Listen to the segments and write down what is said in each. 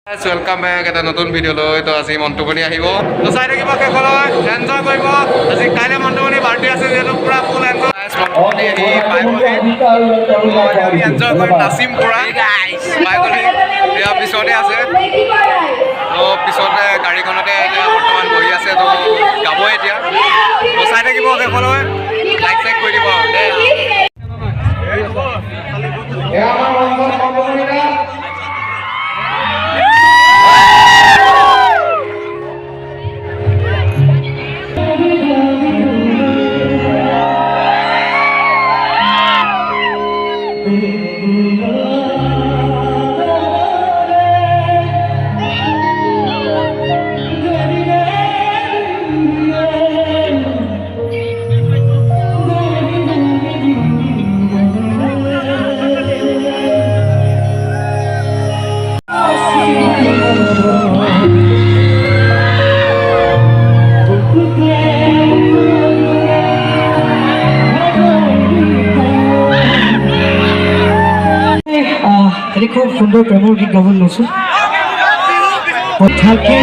Welcome bake এটা নতুন ভিডিঅ' লৈ তো আজি মণ্টুমণি আহিব তো চাই থাকিব শেষলৈ এনজয় কৰিব আজি কাইলৈ মণ্টুমণি বাৰ্থডে আছে যিহেতু পুৰা ফুল এনজয় মণ্টুমণি আহি পাই গ'লি এনজয় কৰি নাচিম পুৰা পাই গ'লি ইয়াৰ পিছতে আছে তো পিছতে গাড়ীখনতে এতিয়া বৰ্তমান বহি আছে তো গাবই এতিয়া তো চাই থাকিব শেষলৈ লাইক চাইক কৰি দিব খুব সুন্দর প্রেমের গীত গাব লৈছো কথাকে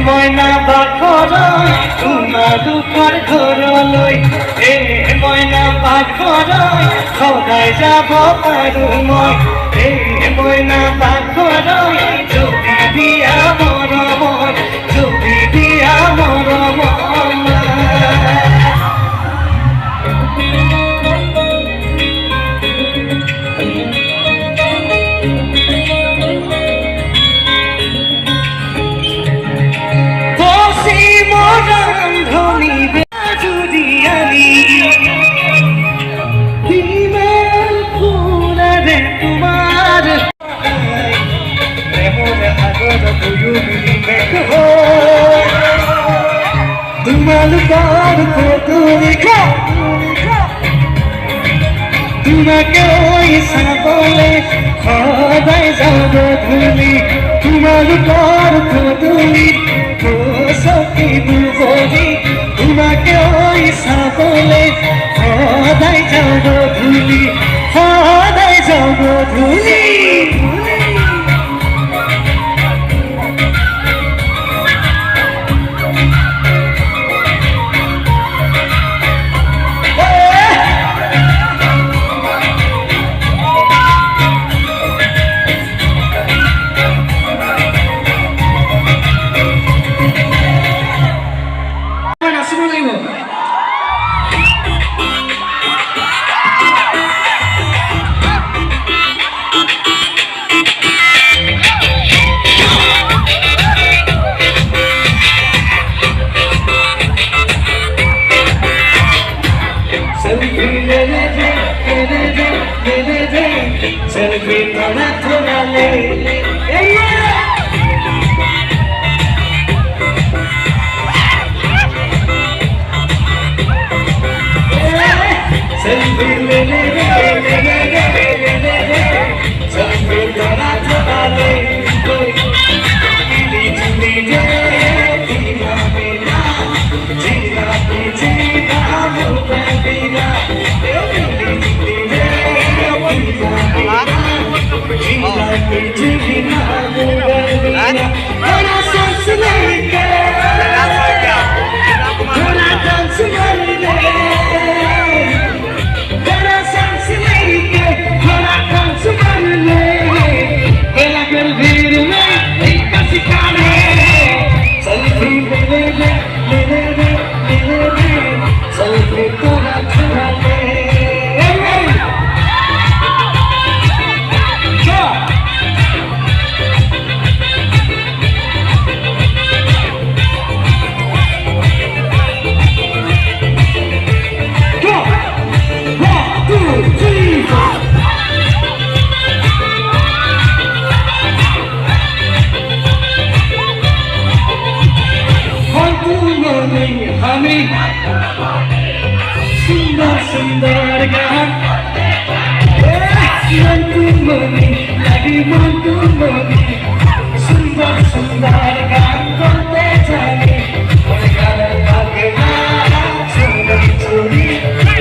ময়না বাঘৰ তোমাৰ দুখৰ ঘৰলৈ ময়না বাঘৰ সদায় যাব পাৰোঁ মই ময়না বাঘৰ যদি বিয়া মৰমৰ যদি তোমার পুতুলি তোমাকে ওই সাবলে সদাই যাব ধুলি তোমার পুতুলি সখী দুবলি তোমাকে ওই সাবলে সদাই যাব ধুলি সদাই যাব ধুলি Selfie थोड़ा ले selfie ले selfie थोड़ा ले सुंदर सुंदर गान मंतुमनी लगी मंतुमनी सुंदर सुंदर गान बोलते जाने और गाना गाना सुंदर चोरी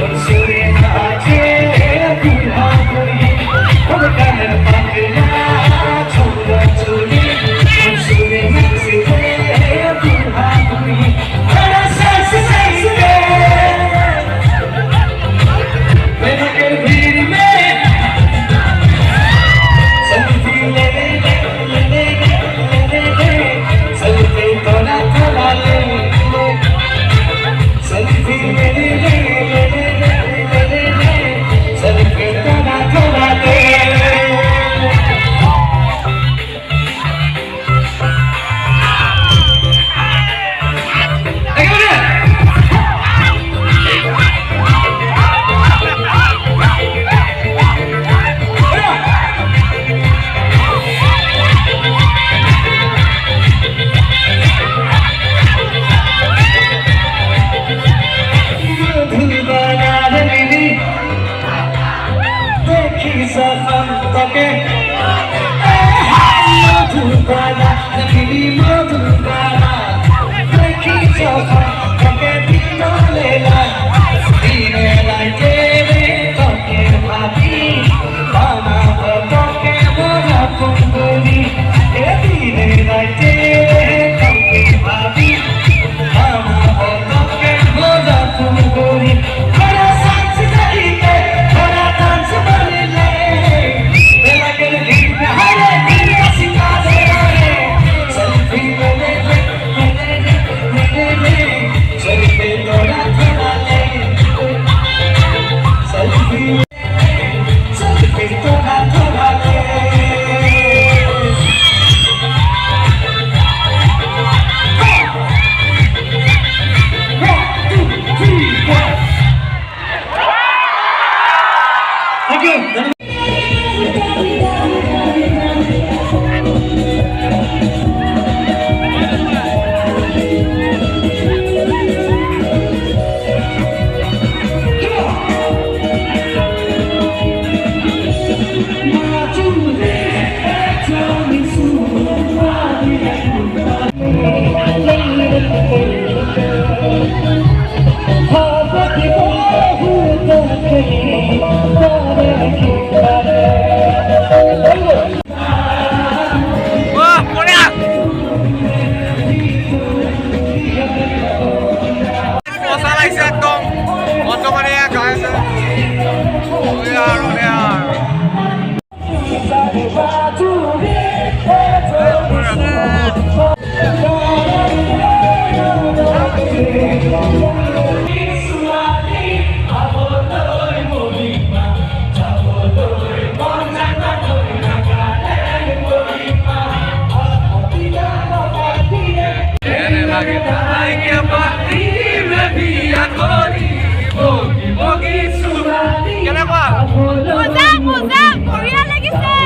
और सूर्य नाचे दूल्हा कोई और गाना गाना सुंदर चोरी और सूर्य नाचे दूल्हा कोई बड़ा सांस selfie বঢ়িয়া লাগিছে।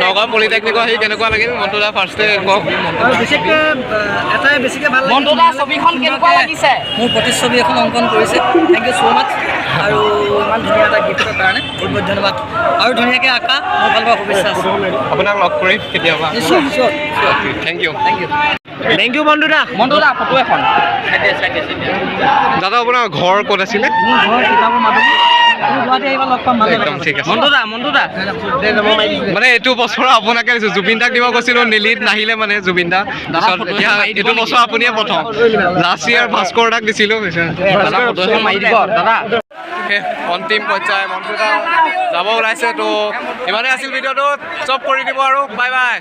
নগাঁও পলিটেকনিকৰ আহি কেনেকুৱা লাগিল মন্টু দা ফাৰ্ষ্টে কওক আৰু বিশেষকৈ এটাই বেছিকৈ ভাল মন্টু দা ছবিখন কেনেকুৱা লাগিছে মোৰ প্ৰতিচ্ছবি এখন অংকন কৰিছে থেংক ইউ ছ' মাছ আৰু ইমান ধুনীয়া এটা গিফ্টৰ কাৰণে বহুত বহুত ধন্যবাদ আৰু ধুনীয়াকৈ আঁকা মোৰ ফালৰ পৰা শুভেচ্ছা আছে আপোনাক লগ কৰিম কেতিয়াবা নিশ্চয় নিশ্চয় thank you thank you Montu da photo এখন দাদা আপোনাৰ ঘৰ ক'ত আছিলে মোৰ ঘৰ কিতাপৰ মাজত গুৱাহাটী আহিব লগ পাম ভাল একদম ঠিক আছে মন্টু দা মানে এইটো বছৰ আপোনাকে দিছোঁ জুবিন দাক দিব কৈছিলোঁ নীলিত নাহিলে মানে জুবিন দা এতিয়া এইটো বছৰ আপুনিয়ে প্ৰথম লাষ্ট ইয়াৰ ভাস্কৰ দাক দিছিলোঁ দাদা ফটো এখন মাৰি দিব দাদা অন্তিম পৰ্যায় মন্টু দা যাব ওলাইছে তো ইমানে আছিল ভিডিঅ'টো চব কৰি দিব আৰু বাই বাই